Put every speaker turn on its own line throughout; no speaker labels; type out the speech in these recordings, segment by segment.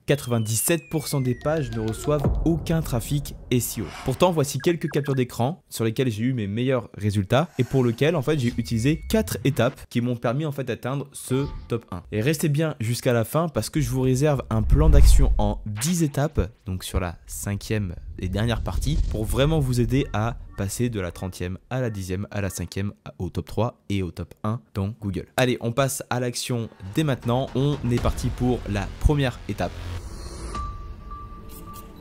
97% des pages ne reçoivent aucun trafic SEO. Pourtant, voici quelques captures d'écran sur lesquelles j'ai eu mes meilleurs résultats et pour lesquels en fait j'ai utilisé 4 étapes qui m'ont permis en fait d'atteindre ce top 1. Et restez bien jusqu'à la fin parce que je vous réserve un plan d'action en 10 étapes, donc sur la 5e et dernière partie, pour vraiment vous aider à passer de la 30e à la 10e, à la 5e, au top 3 et au top 1 dans Google. Allez, on passe à l'action dès maintenant. On est parti pour la première étape.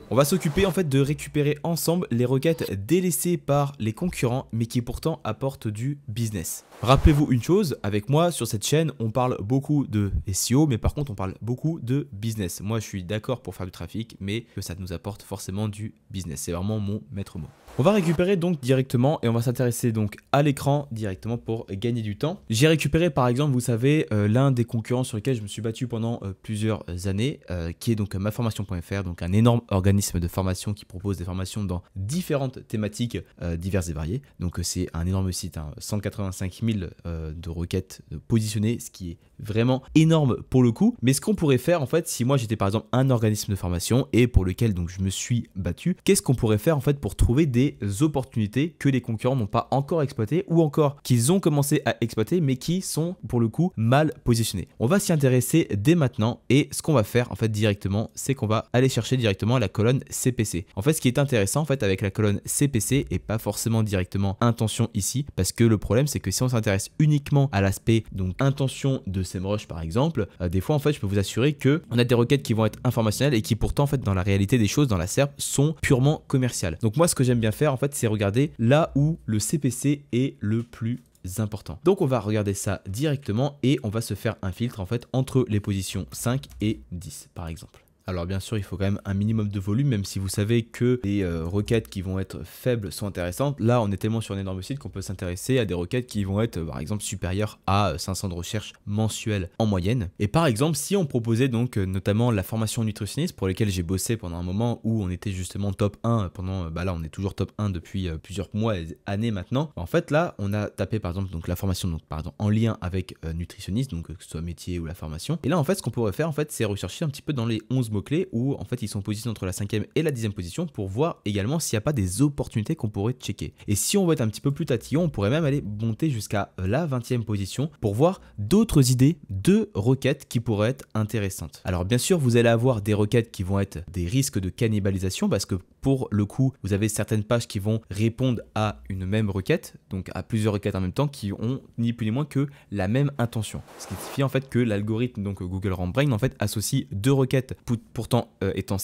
On va s'occuper en fait de récupérer ensemble les requêtes délaissées par les concurrents mais qui pourtant apportent du business. Rappelez-vous une chose, avec moi sur cette chaîne on parle beaucoup de SEO mais par contre on parle beaucoup de business. Moi je suis d'accord pour faire du trafic mais que ça nous apporte forcément du business. C'est vraiment mon maître mot. On va récupérer donc directement et on va s'intéresser donc à l'écran directement pour gagner du temps. J'ai récupéré par exemple, vous savez, l'un des concurrents sur lesquels je me suis battu pendant plusieurs années, qui est donc maformation.fr, donc un énorme organisme de formation qui propose des formations dans différentes thématiques diverses et variées. Donc c'est un énorme site, 185 000 de requêtes positionnées, ce qui est vraiment énorme pour le coup. Mais ce qu'on pourrait faire en fait, si moi j'étais par exemple un organisme de formation et pour lequel donc je me suis battu, qu'est-ce qu'on pourrait faire en fait pour trouver des opportunités que les concurrents n'ont pas encore exploitées ou encore qu'ils ont commencé à exploiter mais qui sont pour le coup mal positionnés. On va s'y intéresser dès maintenant et ce qu'on va faire en fait directement, c'est qu'on va aller chercher directement la colonne CPC. En fait, ce qui est intéressant en fait avec la colonne CPC et pas forcément directement intention ici, parce que le problème c'est que si on s'intéresse uniquement à l'aspect donc intention de SEMrush par exemple, des fois en fait je peux vous assurer que on a des requêtes qui vont être informationnelles et qui pourtant en fait dans la réalité des choses dans la SERP sont purement commerciales. Donc moi ce que j'aime bien faire en fait c'est regarder là où le CPC est le plus important. Donc on va regarder ça directement et on va se faire un filtre en fait entre les positions 5 et 10 par exemple. Alors bien sûr, il faut quand même un minimum de volume, même si vous savez que les requêtes qui vont être faibles sont intéressantes. Là, on est tellement sur un énorme site qu'on peut s'intéresser à des requêtes qui vont être par exemple supérieures à 500 de recherche mensuelles en moyenne. Et par exemple, si on proposait donc notamment la formation nutritionniste pour laquelle j'ai bossé pendant un moment où on était justement top 1 pendant, là on est toujours top 1 depuis plusieurs mois et années maintenant. En fait là, on a tapé par exemple donc la formation donc par exemple en lien avec nutritionniste, donc que ce soit métier ou la formation. Et là en fait, ce qu'on pourrait faire en fait, c'est rechercher un petit peu dans les 11 mots-clés où en fait ils sont positionnés entre la 5e et la 10e position pour voir également s'il n'y a pas des opportunités qu'on pourrait checker. Et si on veut être un petit peu plus tatillon, on pourrait même aller monter jusqu'à la 20e position pour voir d'autres idées de requêtes qui pourraient être intéressantes. Alors bien sûr, vous allez avoir des requêtes qui vont être des risques de cannibalisation parce que pour le coup, vous avez certaines pages qui vont répondre à une même requête, donc à plusieurs requêtes en même temps qui ont ni plus ni moins que la même intention. Ce qui signifie en fait que l'algorithme, donc Google RankBrain, en fait associe deux requêtes pourtant étant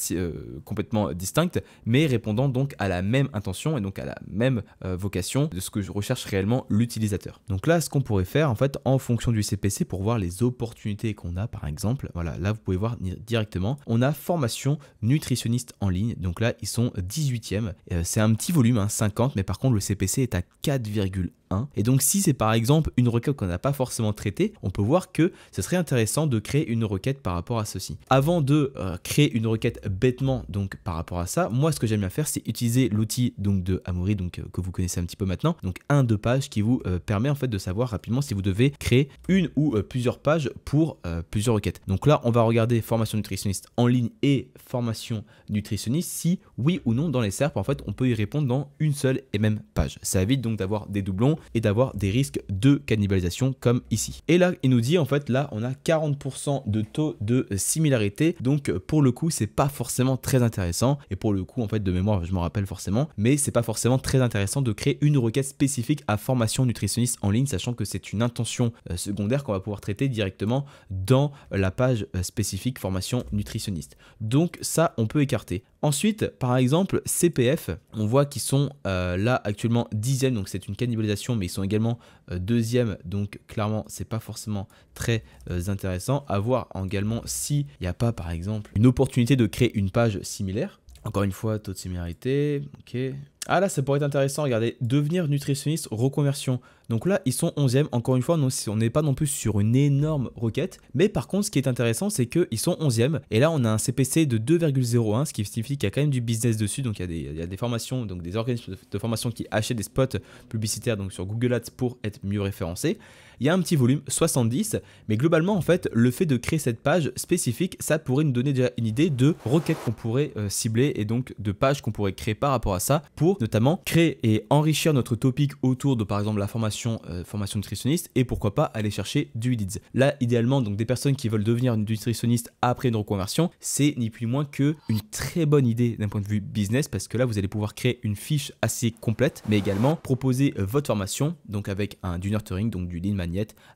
complètement distinctes, mais répondant donc à la même intention et donc à la même vocation de ce que je recherche réellement l'utilisateur. Donc là, ce qu'on pourrait faire en fait en fonction du CPC pour voir les opportunités qu'on a, par exemple, voilà, là vous pouvez voir directement, on a formation nutritionniste en ligne, donc là ils sont 18e, c'est un petit volume, 50, mais par contre le CPC est à 4,1. Et donc si c'est par exemple une requête qu'on n'a pas forcément traitée, on peut voir que ce serait intéressant de créer une requête par rapport à ceci. Avant de créer une requête bêtement donc par rapport à ça, moi ce que j'aime bien faire c'est utiliser l'outil donc de Amaury donc que vous connaissez un petit peu maintenant, donc un de page qui vous permet en fait de savoir rapidement si vous devez créer une ou plusieurs pages pour plusieurs requêtes. Donc là on va regarder formation nutritionniste en ligne et formation nutritionniste si oui ou non dans les SERP en fait on peut y répondre dans une seule et même page. Ça évite donc d'avoir des doublons et d'avoir des risques de cannibalisation comme ici. Et là, il nous dit en fait, là, on a 40% de taux de similarité. Donc, pour le coup, c'est pas forcément très intéressant. Et pour le coup, en fait, de mémoire, je m'en rappelle forcément, mais c'est pas forcément très intéressant de créer une requête spécifique à formation nutritionniste en ligne, sachant que c'est une intention secondaire qu'on va pouvoir traiter directement dans la page spécifique formation nutritionniste. Donc, ça, on peut écarter. Ensuite, par exemple, CPF, on voit qu'ils sont là actuellement 10e, donc c'est une cannibalisation, mais ils sont également 2e, donc clairement, c'est pas forcément très intéressant. À voir également s'il n'y a pas, par exemple, une opportunité de créer une page similaire. Encore une fois, taux de similarité, ok. Ah là, ça pourrait être intéressant, regardez, devenir nutritionniste, reconversion. Donc là, ils sont 11e. Encore une fois, on n'est pas non plus sur une énorme requête. Mais par contre, ce qui est intéressant, c'est qu'ils sont 11e. Et là, on a un CPC de 2,01, ce qui signifie qu'il y a quand même du business dessus. Donc il y a des formations, donc des organismes de formation qui achètent des spots publicitaires donc sur Google Ads pour être mieux référencés. Il y a un petit volume, 70, mais globalement, en fait, le fait de créer cette page spécifique, ça pourrait nous donner déjà une idée de requêtes qu'on pourrait cibler et donc de pages qu'on pourrait créer par rapport à ça pour notamment créer et enrichir notre topic autour de, par exemple, la formation nutritionniste et pourquoi pas aller chercher du leads. Là, idéalement, donc des personnes qui veulent devenir nutritionniste après une reconversion, c'est ni plus ni moins que une très bonne idée d'un point de vue business parce que là, vous allez pouvoir créer une fiche assez complète, mais également proposer votre formation, donc avec du nurturing, donc du lead magnet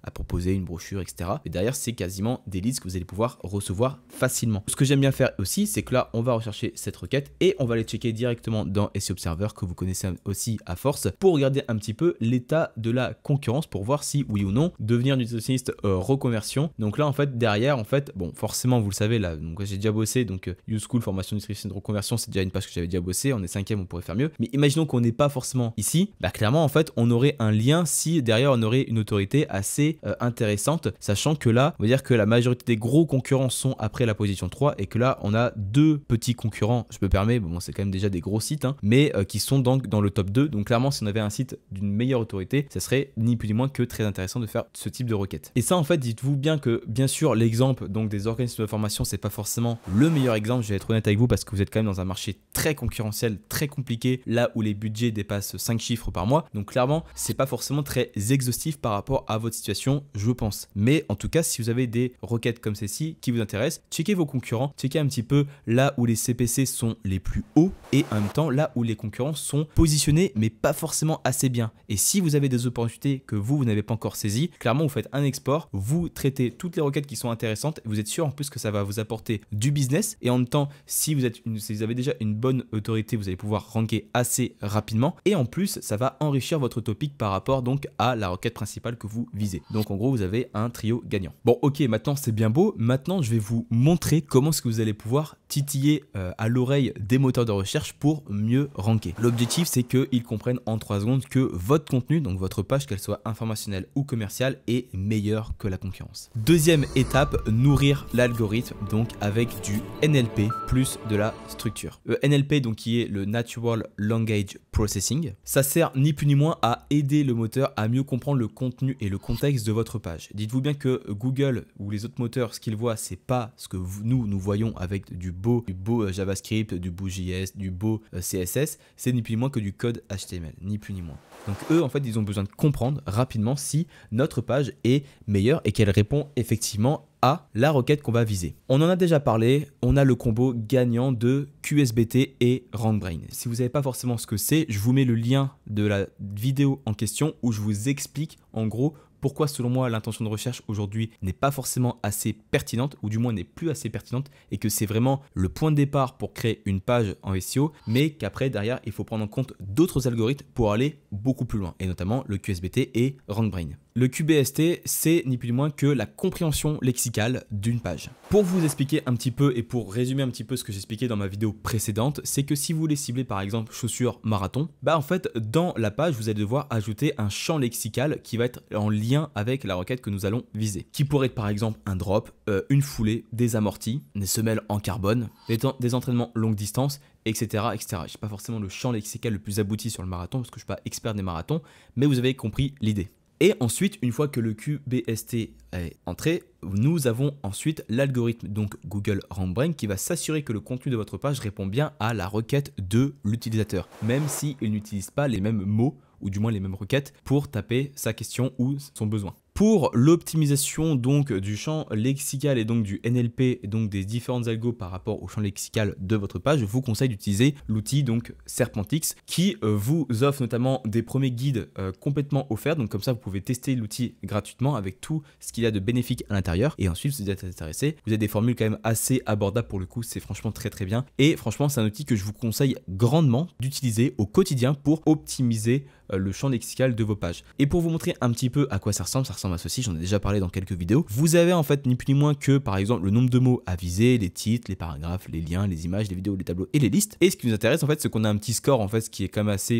à proposer, une brochure, etc. Et derrière, c'est quasiment des leads que vous allez pouvoir recevoir facilement. Ce que j'aime bien faire aussi, c'est que là, on va rechercher cette requête et on va aller checker directement dans SEO Observer, que vous connaissez aussi à force, pour regarder un petit peu l'état de la concurrence pour voir si, oui ou non, devenir nutritionniste reconversion. Donc là, en fait, derrière, en fait, bon, forcément, vous le savez, là, donc j'ai déjà bossé, donc YouSchool, formation nutritionniste reconversion, c'est déjà une page que j'avais déjà bossé, on est 5e, on pourrait faire mieux. Mais imaginons qu'on n'est pas forcément ici, bah clairement, en fait, on aurait un lien si derrière, on aurait une autorité assez intéressante, sachant que là, on va dire que la majorité des gros concurrents sont après la position 3 et que là, on a deux petits concurrents, je me permets, bon, c'est quand même déjà des gros sites, hein, mais qui sont donc dans le top 2. Donc clairement, si on avait un site d'une meilleure autorité, ça serait ni plus ni moins que très intéressant de faire ce type de requête. Et ça, en fait, dites-vous bien que, bien sûr, l'exemple donc des organismes de formation, c'est pas forcément le meilleur exemple, je vais être honnête avec vous, parce que vous êtes quand même dans un marché très concurrentiel, très compliqué, là où les budgets dépassent 5 chiffres par mois. Donc clairement, c'est pas forcément très exhaustif par rapport à votre situation, je pense. Mais en tout cas, si vous avez des requêtes comme celle-ci qui vous intéressent, checkez vos concurrents, checkez un petit peu là où les CPC sont les plus hauts et en même temps là où les concurrents sont positionnés mais pas forcément assez bien. Et si vous avez des opportunités que vous n'avez pas encore saisies, clairement vous faites un export, vous traitez toutes les requêtes qui sont intéressantes, vous êtes sûr en plus que ça va vous apporter du business et en même temps si vous avez déjà une bonne autorité, vous allez pouvoir ranker assez rapidement et en plus ça va enrichir votre topic par rapport donc à la requête principale que vous visez. Donc en gros vous avez un trio gagnant. Bon ok, maintenant c'est bien beau, maintenant je vais vous montrer comment est-ce que vous allez pouvoir titiller à l'oreille des moteurs de recherche pour mieux ranker. L'objectif c'est qu'ils comprennent en 3 secondes que votre contenu, donc votre page, qu'elle soit informationnelle ou commerciale, est meilleure que la concurrence. Deuxième étape, nourrir l'algorithme donc avec du NLP plus de la structure. Le NLP donc qui est le Natural Language Processing, ça sert ni plus ni moins à aider le moteur à mieux comprendre le contenu et le contexte de votre page. Dites-vous bien que Google ou les autres moteurs, ce qu'ils voient, c'est pas ce que nous voyons avec du beau JavaScript, du beau JS, du beau CSS, c'est ni plus ni moins que du code HTML, ni plus ni moins. Donc eux, en fait, ils ont besoin de comprendre rapidement si notre page est meilleure et qu'elle répond effectivement à la requête qu'on va viser. On en a déjà parlé, on a le combo gagnant de QSBT et RankBrain. Si vous ne savez pas forcément ce que c'est, je vous mets le lien de la vidéo en question où je vous explique en gros pourquoi selon moi l'intention de recherche aujourd'hui n'est pas forcément assez pertinente ou du moins n'est plus assez pertinente et que c'est vraiment le point de départ pour créer une page en SEO mais qu'après derrière il faut prendre en compte d'autres algorithmes pour aller beaucoup plus loin et notamment le QSBT et RankBrain. Le QBST, c'est ni plus ni moins que la compréhension lexicale d'une page. Pour vous expliquer un petit peu et pour résumer un petit peu ce que j'expliquais dans ma vidéo précédente, c'est que si vous voulez cibler par exemple chaussures marathon, bah en fait dans la page vous allez devoir ajouter un champ lexical qui va être en lien avec la requête que nous allons viser. Qui pourrait être par exemple un drop, une foulée, des amortis, des semelles en carbone, des entraînements longue distance, etc. etc. Je n'ai pas forcément le champ lexical le plus abouti sur le marathon parce que je ne suis pas expert des marathons, mais vous avez compris l'idée. Et ensuite, une fois que le QBST est entré, nous avons ensuite l'algorithme, donc Google RankBrain, qui va s'assurer que le contenu de votre page répond bien à la requête de l'utilisateur, même s'il n'utilise pas les mêmes mots ou du moins les mêmes requêtes pour taper sa question ou son besoin. Pour l'optimisation donc du champ lexical et donc du NLP et donc des différentes algos par rapport au champ lexical de votre page, je vous conseille d'utiliser l'outil donc Serpentix qui vous offre notamment des premiers guides complètement offerts. Donc comme ça vous pouvez tester l'outil gratuitement avec tout ce qu'il y a de bénéfique à l'intérieur. Et ensuite si vous êtes intéressé, vous avez des formules quand même assez abordables pour le coup, c'est franchement très bien. Et franchement c'est un outil que je vous conseille grandement d'utiliser au quotidien pour optimiser le champ lexical de vos pages. Et pour vous montrer un petit peu à quoi ça ressemble à ceci, j'en ai déjà parlé dans quelques vidéos. Vous avez en fait ni plus ni moins que par exemple le nombre de mots à viser, les titres, les paragraphes, les liens, les images, les vidéos, les tableaux et les listes. Et ce qui nous intéresse en fait, c'est qu'on a un petit score en fait, ce qui est quand même assez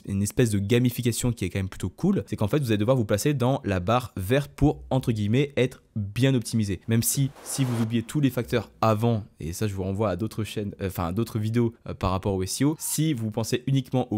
une espèce de gamification qui est quand même plutôt cool. C'est qu'en fait, vous allez devoir vous placer dans la barre verte pour entre guillemets être bien optimisé. Même si vous oubliez tous les facteurs avant, et ça je vous renvoie à d'autres chaînes, enfin à d'autres vidéos par rapport au SEO, si vous pensez uniquement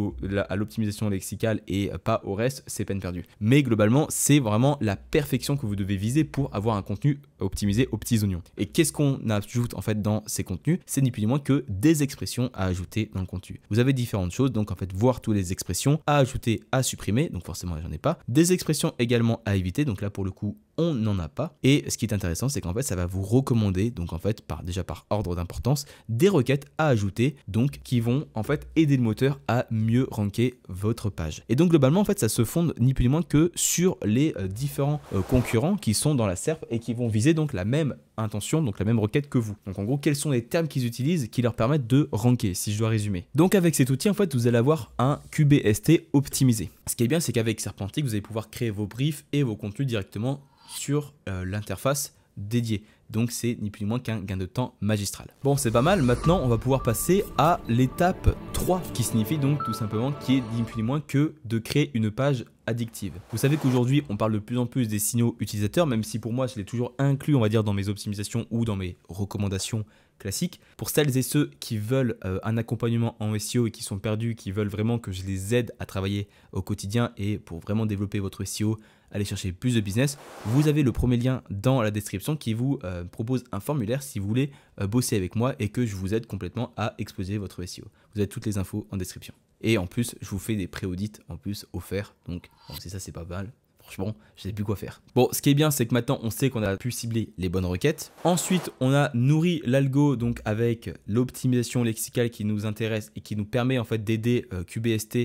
à l'optimisation lexicale et pas au reste, c'est peine perdue. Mais globalement, c'est vraiment la perfection que vous devez viser pour avoir un contenu optimisé aux petits oignons. Et qu'est-ce qu'on ajoute en fait dans ces contenus? C'est ni plus ni moins que des expressions à ajouter dans le contenu. Vous avez différentes choses, donc en fait voir toutes les expressions à ajouter, à supprimer, donc forcément j'en ai pas. Des expressions également à éviter, donc là pour le coup on n'en a pas. Et ce qui est intéressant, c'est qu'en fait, ça va vous recommander, donc en fait, déjà par ordre d'importance, des requêtes à ajouter, donc qui vont en fait aider le moteur à mieux ranker votre page. Et donc globalement, en fait, ça se fonde ni plus ni moins que sur les différents concurrents qui sont dans la SERP et qui vont viser donc la même intention, donc la même requête que vous. Donc en gros, quels sont les termes qu'ils utilisent qui leur permettent de ranker, si je dois résumer. Donc avec cet outil, en fait, vous allez avoir un QBST optimisé. Ce qui est bien, c'est qu'avec Serpentic, vous allez pouvoir créer vos briefs et vos contenus directement sur l'interface dédiée. Donc c'est ni plus ni moins qu'un gain de temps magistral. Bon, c'est pas mal. Maintenant, on va pouvoir passer à l'étape 3, qui signifie donc tout simplement qui est ni plus ni moins que de créer une page addictive. Vous savez qu'aujourd'hui, on parle de plus en plus des signaux utilisateurs, même si pour moi, je l'ai toujours inclus, on va dire, dans mes optimisations ou dans mes recommandations classiques. Pour celles et ceux qui veulent un accompagnement en SEO et qui sont perdus, qui veulent vraiment que je les aide à travailler au quotidien et pour vraiment développer votre SEO, aller chercher plus de business, vous avez le premier lien dans la description qui vous propose un formulaire si vous voulez bosser avec moi et que je vous aide complètement à exploser votre SEO. Vous avez toutes les infos en description. Et en plus, je vous fais des pré-audits en plus offerts. Donc, bon, si ça, c'est pas mal. Franchement, je sais plus quoi faire. Bon, ce qui est bien, c'est que maintenant, on sait qu'on a pu cibler les bonnes requêtes. Ensuite, on a nourri l'algo donc avec l'optimisation lexicale qui nous intéresse et qui nous permet en fait d'aider QBST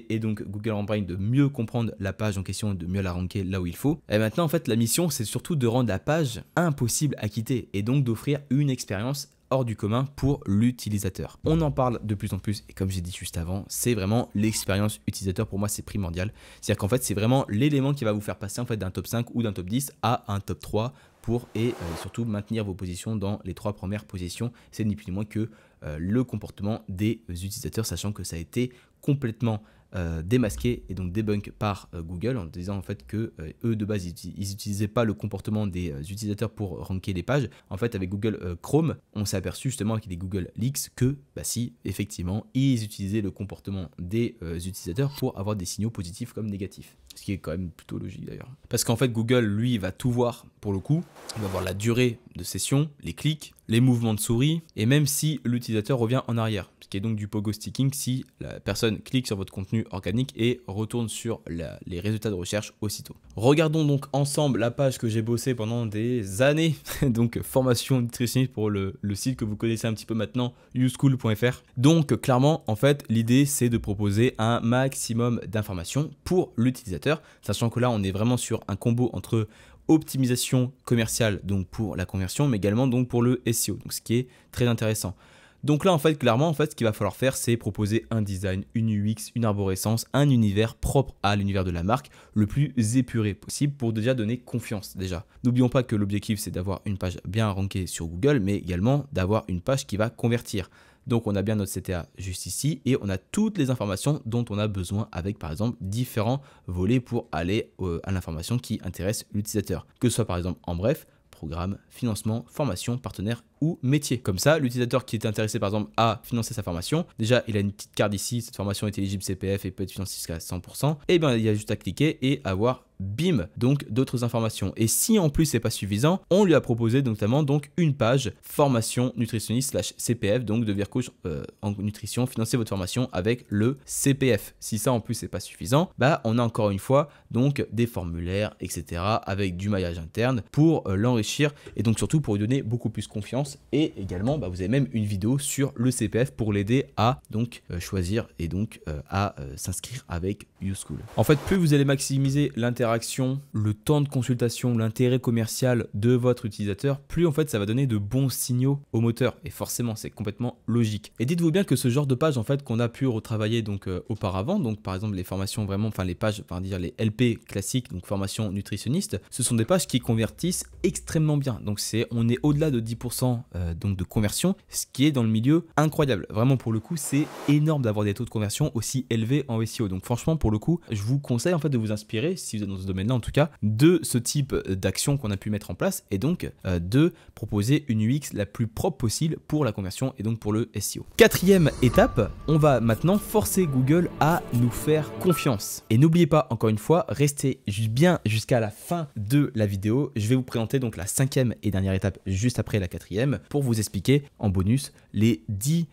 et donc Google AdWords de mieux comprendre la page en question et de mieux la ranker là où il faut. Et maintenant, en fait, la mission, c'est surtout de rendre la page impossible à quitter et donc d'offrir une expérience hors du commun pour l'utilisateur. On en parle de plus en plus et comme j'ai dit juste avant, c'est vraiment l'expérience utilisateur. Pour moi, c'est primordial. C'est-à-dire qu'en fait, c'est vraiment l'élément qui va vous faire passer en fait d'un top 5 ou d'un top 10 à un top 3 pour surtout maintenir vos positions dans les 3 premières positions. C'est ni plus ni moins que le comportement des utilisateurs, sachant que ça a été complètement démasqué et donc débunk par Google en disant en fait que eux de base ils n'utilisaient pas le comportement des utilisateurs pour ranker les pages. En fait avec Google Chrome on s'est aperçu justement avec les Google Leaks que si effectivement ils utilisaient le comportement des utilisateurs pour avoir des signaux positifs comme négatifs. Ce qui est quand même plutôt logique d'ailleurs. Parce qu'en fait Google lui il va tout voir pour le coup, il va voir la durée de session, les clics, les mouvements de souris et même si l'utilisateur revient en arrière. Ce qui est donc du pogo sticking si la personne clique sur votre contenu organique et retourne sur les résultats de recherche aussitôt. Regardons donc ensemble la page que j'ai bossé pendant des années, donc formation nutritionniste pour le site que vous connaissez un petit peu maintenant, uschool.fr. Donc clairement en fait l'idée c'est de proposer un maximum d'informations pour l'utilisateur, sachant que là on est vraiment sur un combo entre optimisation commerciale donc pour la conversion mais également donc pour le SEO, donc ce qui est très intéressant. Donc là en fait clairement en fait ce qu'il va falloir faire c'est proposer un design, une UX, une arborescence, un univers propre à l'univers de la marque le plus épuré possible pour déjà donner confiance déjà. N'oublions pas que l'objectif c'est d'avoir une page bien rankée sur Google mais également d'avoir une page qui va convertir. Donc on a bien notre CTA juste ici et on a toutes les informations dont on a besoin avec par exemple différents volets pour aller à l'information qui intéresse l'utilisateur. Que ce soit par exemple en bref, programme, financement, formation, partenaire ou métier. Comme ça, l'utilisateur qui est intéressé par exemple à financer sa formation, déjà il a une petite carte ici, cette formation est éligible CPF et peut être financée jusqu'à 100%, et bien il y a juste à cliquer et avoir bim, donc d'autres informations. Et si en plus c'est pas suffisant, on lui a proposé notamment donc une page formation nutritionniste / CPF, donc devenir coach en nutrition, financer votre formation avec le CPF. Si ça en plus c'est pas suffisant, on a encore une fois donc des formulaires, etc. avec du maillage interne pour l'enrichir et donc surtout pour lui donner beaucoup plus confiance référence et également vous avez même une vidéo sur le CPF pour l'aider à donc choisir et donc à s'inscrire avec YouSchool. En fait, plus vous allez maximiser l'interaction, le temps de consultation, l'intérêt commercial de votre utilisateur, plus en fait ça va donner de bons signaux au moteur et forcément c'est complètement logique. Et dites-vous bien que ce genre de page en fait qu'on a pu retravailler donc auparavant, donc par exemple les formations vraiment, enfin les pages, enfin dire les LP classiques, donc formation nutritionniste, ce sont des pages qui convertissent extrêmement bien. Donc on est au-delà de 10% donc de conversion, ce qui est dans le milieu incroyable. Vraiment pour le coup c'est énorme d'avoir des taux de conversion aussi élevés en SEO. Donc franchement pour le coup je vous conseille en fait de vous inspirer, si vous êtes dans ce domaine-là en tout cas, de ce type d'action qu'on a pu mettre en place et donc de proposer une UX la plus propre possible pour la conversion et donc pour le SEO. Quatrième étape, on va maintenant forcer Google à nous faire confiance. Et n'oubliez pas, encore une fois, restez bien jusqu'à la fin de la vidéo. Je vais vous présenter donc la cinquième et dernière étape juste après la quatrième pour vous expliquer en bonus les 10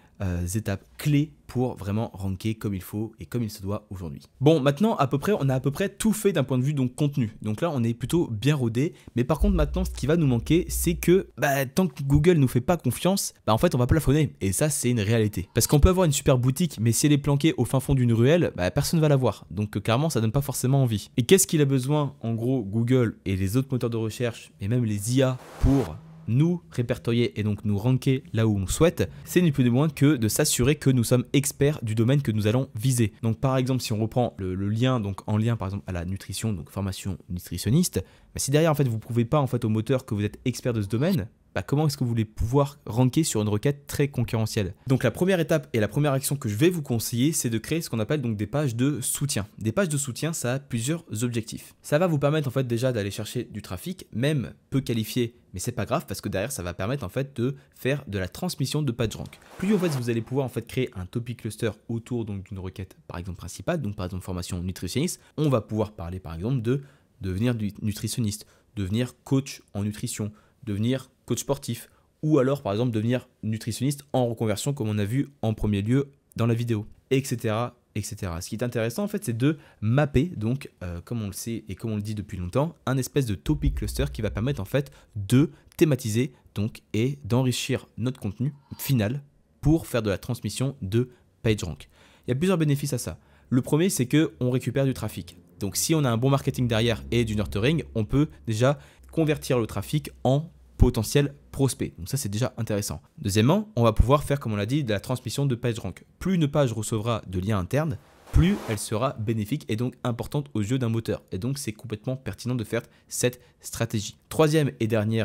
étapes clés pour vraiment ranker comme il faut et comme il se doit aujourd'hui. Bon, maintenant on a à peu près tout fait d'un point de vue donc contenu. Donc là on est plutôt bien rodé, mais par contre maintenant ce qui va nous manquer c'est que tant que Google nous fait pas confiance, en fait on va plafonner et ça c'est une réalité. Parce qu'on peut avoir une super boutique mais si elle est planquée au fin fond d'une ruelle, personne va la voir. Donc clairement ça donne pas forcément envie. Et qu'est-ce qu'il a besoin en gros Google et les autres moteurs de recherche et même les IA pour nous répertorier et donc nous ranker là où on souhaite, c'est ni plus ni moins que de s'assurer que nous sommes experts du domaine que nous allons viser. Donc par exemple si on reprend le lien, donc en lien par exemple à la nutrition, donc formation nutritionniste, si derrière en fait vous ne prouvez pas en fait au moteur que vous êtes expert de ce domaine, comment est-ce que vous voulez pouvoir ranker sur une requête très concurrentielle? Donc la première étape et la première action que je vais vous conseiller, c'est de créer ce qu'on appelle donc des pages de soutien. Des pages de soutien, ça a plusieurs objectifs. Ça va vous permettre en fait déjà d'aller chercher du trafic, même peu qualifié, mais c'est pas grave parce que derrière ça va permettre en fait de faire de la transmission de PageRank. Plus en fait vous allez pouvoir en fait créer un topic cluster autour donc d'une requête par exemple principale, donc par exemple formation nutritionniste, on va pouvoir parler par exemple de devenir nutritionniste, devenir coach en nutrition, devenir coach sportif ou alors par exemple devenir nutritionniste en reconversion comme on a vu en premier lieu dans la vidéo, etc. etc. Ce qui est intéressant en fait c'est de mapper donc comme on le sait et comme on le dit depuis longtemps un espèce de topic cluster qui va permettre en fait de thématiser donc et d'enrichir notre contenu final pour faire de la transmission de PageRank. Il y a plusieurs bénéfices à ça. Le premier c'est que on récupère du trafic. Donc si on a un bon marketing derrière et du nurturing, on peut déjà convertir le trafic en potentiel prospect. Donc ça c'est déjà intéressant. Deuxièmement, on va pouvoir faire comme on l'a dit de la transmission de PageRank. Plus une page recevra de liens internes, plus elle sera bénéfique et donc importante aux yeux d'un moteur. Et donc c'est complètement pertinent de faire cette stratégie. Troisième et dernier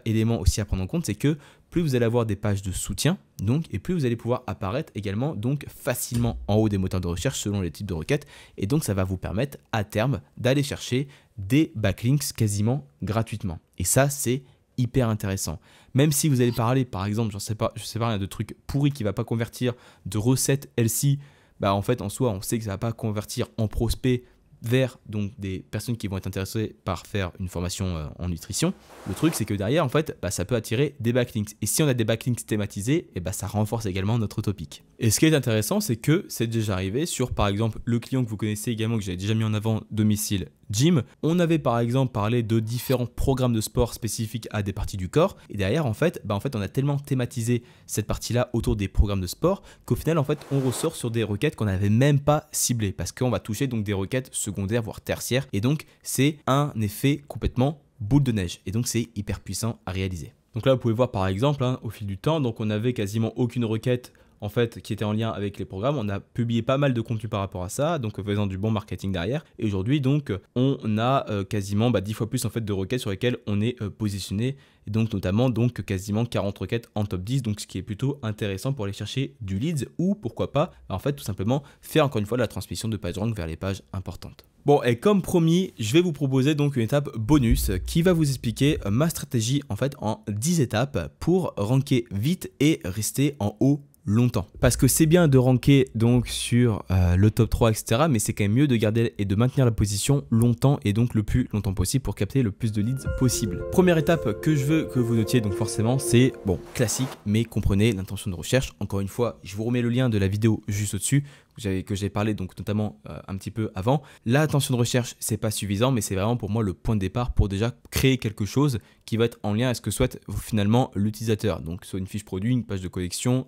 élément aussi à prendre en compte, c'est que plus vous allez avoir des pages de soutien, donc, et plus vous allez pouvoir apparaître également donc facilement en haut des moteurs de recherche selon les types de requêtes. Et donc ça va vous permettre à terme d'aller chercher des backlinks quasiment gratuitement. Et ça c'est hyper intéressant. Même si vous allez parler par exemple, je sais pas, il y a de trucs pourris qui ne va pas convertir, de recettes LC, en fait en soi on sait que ça ne va pas convertir en prospect vers donc des personnes qui vont être intéressées par faire une formation en nutrition. Le truc c'est que derrière en fait ça peut attirer des backlinks et si on a des backlinks thématisés ça renforce également notre topic. Et ce qui est intéressant c'est que c'est déjà arrivé sur par exemple le client que vous connaissez également que j'avais déjà mis en avant, Domicile Gym. On avait par exemple parlé de différents programmes de sport spécifiques à des parties du corps et derrière en fait on a tellement thématisé cette partie là autour des programmes de sport qu'au final en fait on ressort sur des requêtes qu'on n'avait même pas ciblées parce qu'on va toucher donc des requêtes secondaires voire tertiaires et donc c'est un effet complètement boule de neige et donc c'est hyper puissant à réaliser. Donc là vous pouvez voir par exemple au fil du temps, donc on n'avait quasiment aucune requête en fait qui était en lien avec les programmes. On a publié pas mal de contenu par rapport à ça, donc faisant du bon marketing derrière. Et aujourd'hui donc on a quasiment 10 fois plus en fait de requêtes sur lesquelles on est positionné. Et donc notamment donc quasiment 40 requêtes en top 10, donc ce qui est plutôt intéressant pour aller chercher du leads ou pourquoi pas en fait tout simplement faire encore une fois de la transmission de PageRank vers les pages importantes. Bon et comme promis, je vais vous proposer donc une étape bonus qui va vous expliquer ma stratégie en fait en 10 étapes pour ranker vite et rester en haut longtemps. Parce que c'est bien de ranker donc sur le top 3 etc, mais c'est quand même mieux de garder et de maintenir la position longtemps et donc le plus longtemps possible pour capter le plus de leads possible. Première étape que je veux que vous notiez donc forcément c'est classique mais comprenez l'intention de recherche. Encore une fois je vous remets le lien de la vidéo juste au-dessus. que j'ai parlé donc notamment un petit peu avant. L'attention de recherche, c'est pas suffisant, mais c'est vraiment pour moi le point de départ pour déjà créer quelque chose qui va être en lien avec ce que souhaite finalement l'utilisateur. Donc soit une fiche produit, une page de collection,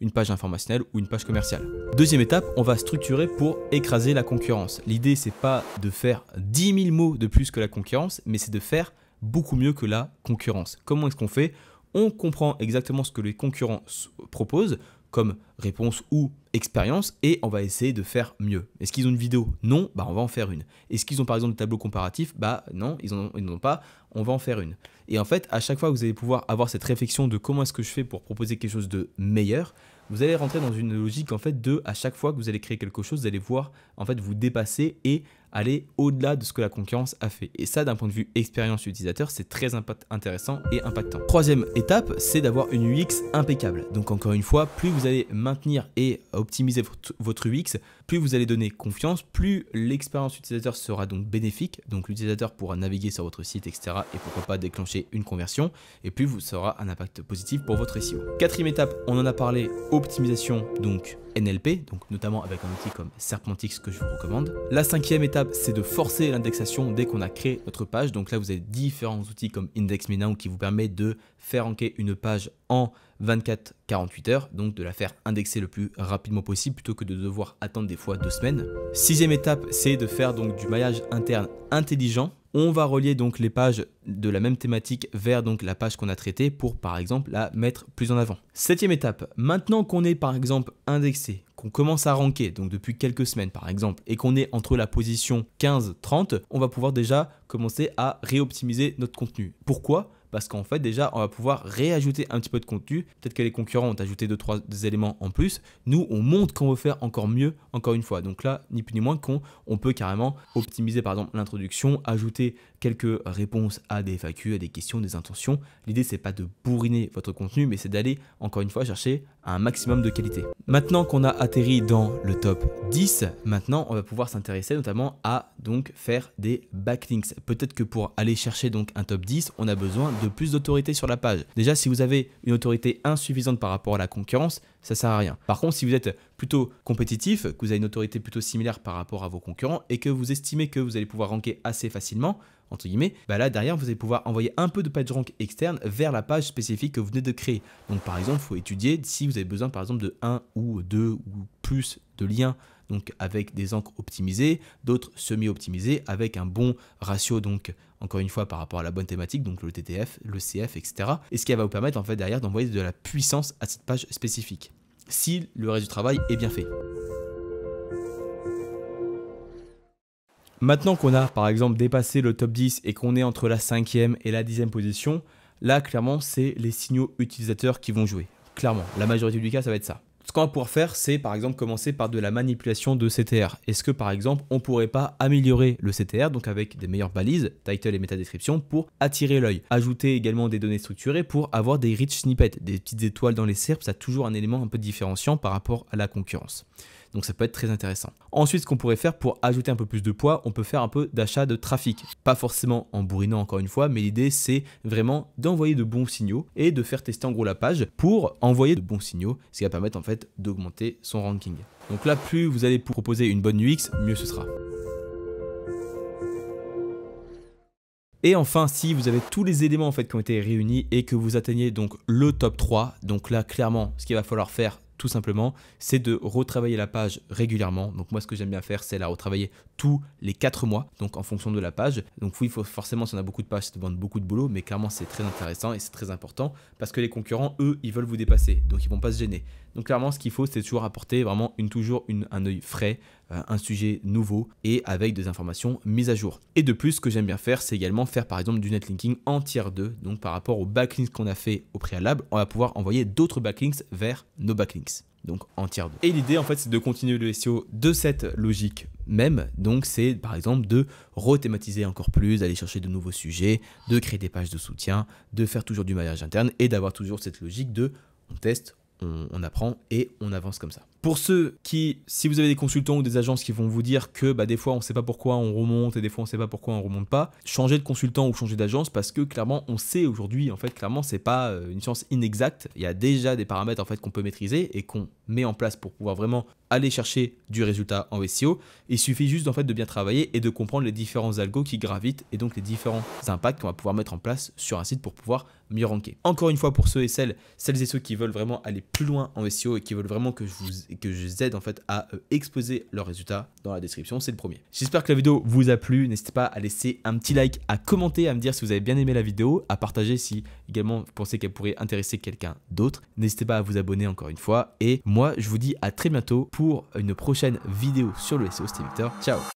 une page informationnelle ou une page commerciale. Deuxième étape, on va structurer pour écraser la concurrence. L'idée, c'est pas de faire 10 000 mots de plus que la concurrence, mais c'est de faire beaucoup mieux que la concurrence. Comment est-ce qu'on fait? On comprend exactement ce que les concurrents proposent comme réponse ou expérience et on va essayer de faire mieux. Est-ce qu'ils ont une vidéo? Non, bah on va en faire une. Est-ce qu'ils ont par exemple des tableaux comparatifs? Bah non, ils n'en ont pas, on va en faire une. Et en fait, à chaque fois que vous allez pouvoir avoir cette réflexion de comment est-ce que je fais pour proposer quelque chose de meilleur, vous allez rentrer dans une logique en fait de à chaque fois que vous allez créer quelque chose, vous allez voir en fait vous dépasser et aller au-delà de ce que la concurrence a fait. Et ça, d'un point de vue expérience utilisateur, c'est très intéressant et impactant. Troisième étape, c'est d'avoir une UX impeccable. Donc encore une fois, plus vous allez maintenir et optimiser votre UX, plus vous allez donner confiance, plus l'expérience utilisateur sera donc bénéfique. Donc l'utilisateur pourra naviguer sur votre site, etc. et pourquoi pas déclencher une conversion. Et plus vous aura un impact positif pour votre SEO. Quatrième étape, on en a parlé, optimisation donc NLP, donc notamment avec un outil comme Serpentix que je vous recommande. La cinquième étape, c'est de forcer l'indexation dès qu'on a créé notre page. Donc là, vous avez différents outils comme Index Me Now qui vous permet de faire ranker une page en 24-48 heures, donc de la faire indexer le plus rapidement possible plutôt que de devoir attendre des fois 2 semaines. Sixième étape, c'est de faire donc du maillage interne intelligent. On va relier donc les pages de la même thématique vers donc la page qu'on a traitée pour par exemple la mettre plus en avant. Septième étape, maintenant qu'on est par exemple indexé, qu'on commence à ranker donc depuis quelques semaines par exemple et qu'on est entre la position 15-30, on va pouvoir déjà commencer à réoptimiser notre contenu. Pourquoi ? Parce qu'en fait déjà on va pouvoir réajouter un petit peu de contenu, peut-être que les concurrents ont ajouté 2-3 éléments en plus, nous on montre qu'on veut faire encore mieux encore une fois, donc là ni plus ni moins qu'on peut carrément optimiser par exemple l'introduction, ajouter quelques réponses à des FAQ, à des questions, des intentions. L'idée c'est pas de bourriner votre contenu mais c'est d'aller encore une fois chercher un maximum de qualité. Maintenant qu'on a atterri dans le top 10, maintenant on va pouvoir s'intéresser notamment à donc faire des backlinks. Peut-être que pour aller chercher donc un top 10, on a besoin de plus d'autorité sur la page. Déjà, si vous avez une autorité insuffisante par rapport à la concurrence, ça sert à rien. Par contre, si vous êtes plutôt compétitif, que vous avez une autorité plutôt similaire par rapport à vos concurrents et que vous estimez que vous allez pouvoir ranker assez facilement, entre guillemets, bah là derrière vous allez pouvoir envoyer un peu de PageRank externe vers la page spécifique que vous venez de créer. Donc par exemple, il faut étudier si vous avez besoin par exemple de 1 ou 2 ou plus de liens donc avec des encres optimisées, d'autres semi-optimisés avec un bon ratio donc encore une fois par rapport à la bonne thématique, donc le TTF, le CF, etc. Et ce qui va vous permettre en fait derrière d'envoyer de la puissance à cette page spécifique, si le reste du travail est bien fait. Maintenant qu'on a par exemple dépassé le top 10 et qu'on est entre la 5e et la 10e position, là clairement c'est les signaux utilisateurs qui vont jouer. Clairement, la majorité du cas ça va être ça. Ce qu'on va pouvoir faire, c'est par exemple commencer par de la manipulation de CTR. Est-ce que par exemple, on ne pourrait pas améliorer le CTR, donc avec des meilleures balises, title et métadescription, pour attirer l'œil. Ajouter également des données structurées pour avoir des rich snippets, des petites étoiles dans les SERPs, ça a toujours un élément un peu différenciant par rapport à la concurrence. Donc ça peut être très intéressant. Ensuite, ce qu'on pourrait faire pour ajouter un peu plus de poids, on peut faire un peu d'achat de trafic. Pas forcément en bourrinant encore une fois, mais l'idée c'est vraiment d'envoyer de bons signaux et de faire tester en gros la page pour envoyer de bons signaux, ce qui va permettre en fait d'augmenter son ranking. Donc là, plus vous allez proposer une bonne UX, mieux ce sera. Et enfin, si vous avez tous les éléments en fait qui ont été réunis et que vous atteignez donc le top 3, donc là clairement, ce qu'il va falloir faire tout simplement, c'est de retravailler la page régulièrement. Donc moi, ce que j'aime bien faire, c'est la retravailler tous les 4 mois, donc en fonction de la page. Donc oui, il faut forcément, si on a beaucoup de pages, ça demande beaucoup de boulot, mais clairement, c'est très intéressant et c'est très important parce que les concurrents, eux, ils veulent vous dépasser, donc ils vont pas se gêner. Donc clairement, ce qu'il faut, c'est toujours apporter vraiment un œil frais, un sujet nouveau et avec des informations mises à jour. Et de plus, ce que j'aime bien faire, c'est également faire par exemple du netlinking en tier 2. Donc par rapport aux backlinks qu'on a fait au préalable, on va pouvoir envoyer d'autres backlinks vers nos backlinks. Donc en tier 2. Et l'idée en fait, c'est de continuer le SEO de cette logique même. Donc c'est par exemple de rethématiser encore plus, d'aller chercher de nouveaux sujets, de créer des pages de soutien, de faire toujours du maillage interne et d'avoir toujours cette logique de on teste, on apprend et on avance comme ça. Pour ceux qui, si vous avez des consultants ou des agences qui vont vous dire que des fois on ne sait pas pourquoi on remonte et des fois on ne sait pas pourquoi on remonte pas, changez de consultant ou changez d'agence parce que clairement on sait aujourd'hui, en fait clairement c'est pas une science inexacte, il y a déjà des paramètres en fait qu'on peut maîtriser et qu'on met en place pour pouvoir vraiment aller chercher du résultat en SEO. Il suffit juste en fait de bien travailler et de comprendre les différents algos qui gravitent et donc les différents impacts qu'on va pouvoir mettre en place sur un site pour pouvoir mieux ranker. Encore une fois, pour ceux et celles et ceux qui veulent vraiment aller plus loin en SEO et qui veulent vraiment que je les aide en fait à exposer leurs résultats, dans la description, c'est le premier. J'espère que la vidéo vous a plu. N'hésitez pas à laisser un petit like, à commenter, à me dire si vous avez bien aimé la vidéo, à partager si également vous pensez qu'elle pourrait intéresser quelqu'un d'autre. N'hésitez pas à vous abonner encore une fois. Et moi, je vous dis à très bientôt pour une prochaine vidéo sur le SEO. C'était Victor. Ciao.